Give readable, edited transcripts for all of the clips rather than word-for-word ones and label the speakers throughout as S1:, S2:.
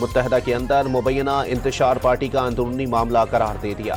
S1: متحدہ کے اندر مبینہ انتشار پارٹی کا اندرونی معاملہ قرار دے دیا۔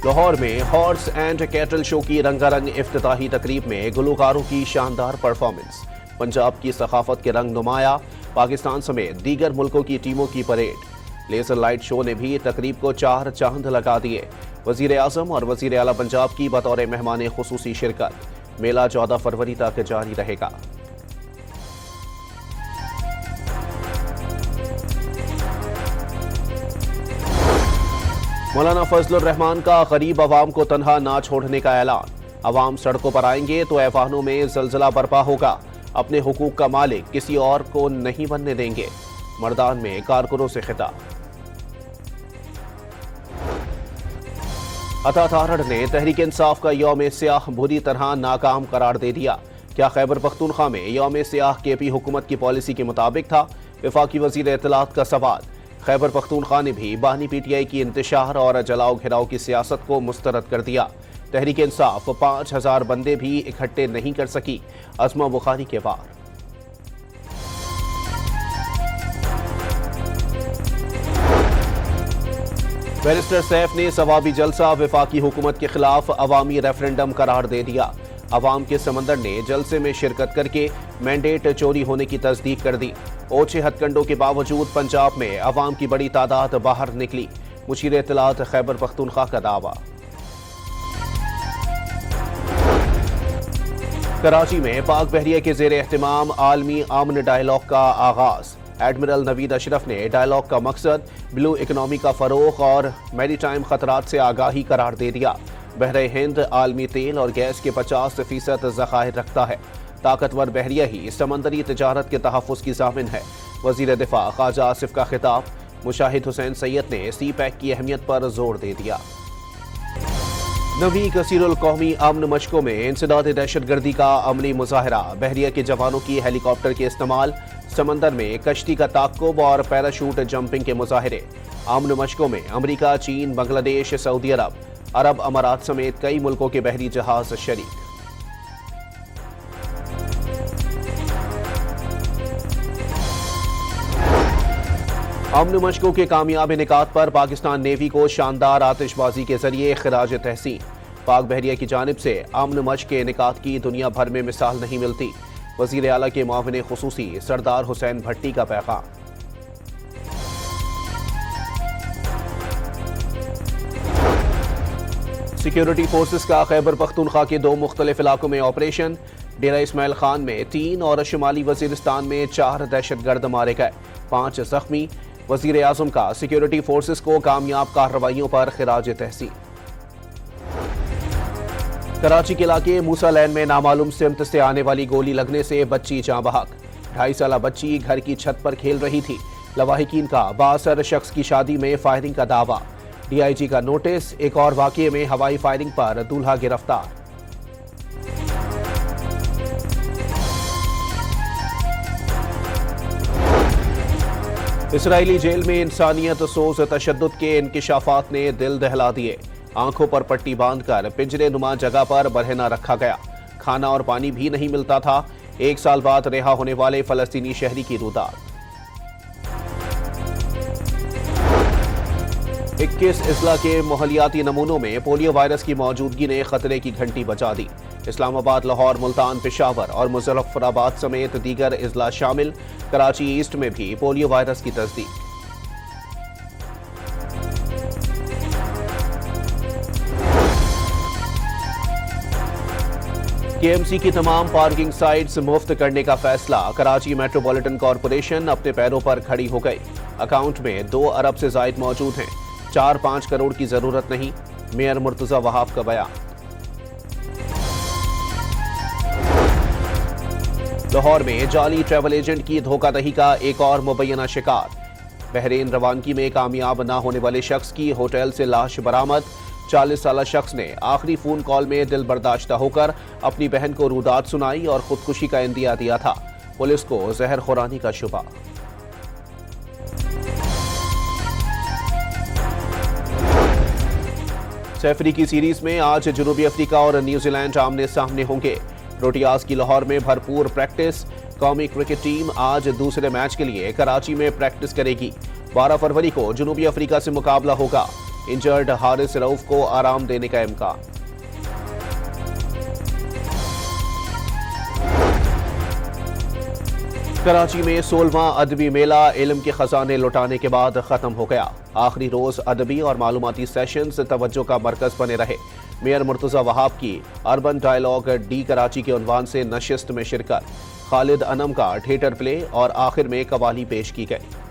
S1: لاہور میں ہارس اینڈ کیٹل شو کی رنگا رنگ افتتاحی تقریب میں گلوکاروں کی شاندار پرفارمنس، پنجاب کی ثقافت کے رنگ نمایاں، پاکستان سمیت دیگر ملکوں کی ٹیموں کی پریڈ۔ لیزر لائٹ شو نے بھی تقریب کو 4 چاند لگا دیے۔ وزیر اعظم اور وزیر اعلیٰ پنجاب کی بطور مہمان خصوصی شرکت۔ میلہ 14 فروری تک جاری رہے گا۔ مولانا فضل الرحمان کا غریب عوام کو تنہا نہ چھوڑنے کا اعلان۔ عوام سڑکوں پر آئیں گے تو ایوانوں میں زلزلہ برپا ہوگا، اپنے حقوق کا مالک کسی اور کو نہیں بننے دیں گے۔ مردان میں کارکنوں سے خطاب۔ عطا تارڑ نے تحریک انصاف کا یوم سیاہ بری طرح ناکام قرار دے دیا۔ کیا خیبر پختونخوا میں یوم سیاہ کے پی حکومت کی پالیسی کے مطابق تھا؟ وفاقی وزیر اطلاعات کا سوال۔ خیبر پختونخوا نے بھی بانی پی ٹی آئی کی انتشار اور جلاؤ گھراؤ کی سیاست کو مسترد کر دیا۔ تحریک انصاف 5000 بندے بھی اکٹھے نہیں کر سکی، عظمہ بخاری کے وار۔ بیرسٹر سیف نے ثوابی جلسہ وفاقی حکومت کے خلاف عوامی ریفرنڈم قرار دے دیا۔ عوام کے سمندر نے جلسے میں شرکت کر کے مینڈیٹ چوری ہونے کی تصدیق کر دی۔ اوچھے ہتھ کنڈوں کے باوجود پنجاب میں عوام کی بڑی تعداد باہر نکلی، مشیر اطلاعات خیبر پختونخوا کا دعویٰ۔ کراچی میں پاک بحریہ کے زیر اہتمام عالمی امن ڈائیلاگ کا آغاز۔ ایڈمرل نوید اشرف نے ڈائیلاگ کا مقصد بلو اکنامی کا فروغ اور میری ٹائم خطرات سے آگاہی قرار دے دیا۔ بحر ہند عالمی تیل اور گیس کے 50% ذخائر رکھتا ہے۔ طاقتور بحریہ ہی سمندری تجارت کے تحفظ کی ضامن ہے۔ وزیر دفاع خواجہ آصف کا خطاب۔ مشاہد حسین سید نے سی پیک کی اہمیت پر زور دے دیا۔ نویں کثیر القومی امن مشقوں میں انسداد دہشت گردی کا عملی مظاہرہ، بحریہ کے جوانوں کی ہیلی کاپٹر کے استعمال، سمندر میں کشتی کا تعاقب اور پیراشوٹ جمپنگ کے مظاہرے۔ امن مشقوں میں امریکہ، چین، بنگلہ دیش، سعودی عرب امارات سمیت کئی ملکوں کے بحری جہاز شریک۔ امن مشقوں کے کامیاب انعقاد پر پاکستان نیوی کو شاندار آتش بازی کے ذریعے خراج تحسین۔ پاک بحریہ کی جانب سے امن مشق کے انعقاد کی دنیا بھر میں مثال نہیں ملتی۔ وزیر اعلیٰ کے معاون خصوصی سردار حسین بھٹی کا پیغام۔ سیکیورٹی فورسز کا خیبر پختونخوا کے 2 مختلف علاقوں میں آپریشن۔ ڈیرہ اسماعیل خان میں 3 اور شمالی وزیرستان میں 4 دہشت گرد مارے گئے، 5 زخمی۔ وزیر اعظم کا سیکیورٹی فورسز کو کامیاب کارروائیوں پر خراج تحسین۔ کراچی کے علاقے موسیٰ لین میں نامعلوم سمت سے آنے والی گولی لگنے سے بچی جاں بحق۔ 2.5 سالہ بچی گھر کی چھت پر کھیل رہی تھی۔ لواحقین کا بااثر شخص کی شادی میں فائرنگ کا دعویٰ۔ ڈی آئی جی کا نوٹس۔ ایک اور واقعے میں ہوائی فائرنگ پر دولہا گرفتار۔ اسرائیلی جیل میں انسانیت سوز تشدد کے انکشافات نے دل دہلا دیے۔ آنکھوں پر پٹی باندھ کر پنجرے نما جگہ پر برہنہ رکھا گیا، کھانا اور پانی بھی نہیں ملتا تھا۔ 1 سال بعد رہا ہونے والے فلسطینی شہری کی روداد۔ 21 اضلاع کے ماحولیاتی نمونوں میں پولیو وائرس کی موجودگی نے خطرے کی گھنٹی بجا دی۔ اسلام آباد، لاہور، ملتان، پشاور اور مظفر آباد سمیت دیگر اضلاع شامل۔ کراچی ایسٹ میں بھی پولیو وائرس کی تصدیق۔ کے ایم سی کی تمام پارکنگ سائٹس مفت کرنے کا فیصلہ۔ کراچی میٹروپولیٹن کارپوریشن اپنے پیروں پر کھڑی ہو گئی۔ اکاؤنٹ میں 2 ارب سے زائد موجود ہیں، 4-5 کروڑ کی ضرورت نہیں، میئر مرتضی وہاب کا بیان۔ لاہور میں جعلی ٹریول ایجنٹ کی دھوکہ دہی کا ایک اور مبینہ شکار۔ بحرین روانگی میں کامیاب نہ ہونے والے شخص کی ہوٹل سے لاش برآمد۔ 40 سالہ شخص نے آخری فون کال میں دل برداشتہ ہو کر اپنی بہن کو روداد سنائی اور خودکشی کا عندیہ دیا تھا۔ پولیس کو زہر خورانی کا شبہ۔ سیفری کی سیریز میں آج جنوبی افریقہ اور نیوزی لینڈ آمنے سامنے ہوں گے۔ پروٹیاز کی لاہور میں بھرپور پریکٹس۔ قومی کرکٹ ٹیم آج دوسرے میچ کے لیے کراچی میں پریکٹس کرے گی۔ 12 فروری کو جنوبی افریقہ سے مقابلہ ہوگا۔ انجرڈ حارث رؤف کو آرام دینے کا امکان۔ کراچی میں 16واں ادبی میلہ علم کے خزانے لٹانے کے بعد ختم ہو گیا۔ آخری روز ادبی اور معلوماتی سیشنز توجہ کا مرکز بنے رہے۔ میئر مرتضی وہاب کی اربن ڈائیلاگ ڈی کراچی کے عنوان سے نشست میں شرکت۔ خالد انم کا تھیٹر پلے اور آخر میں قوالی پیش کی گئی۔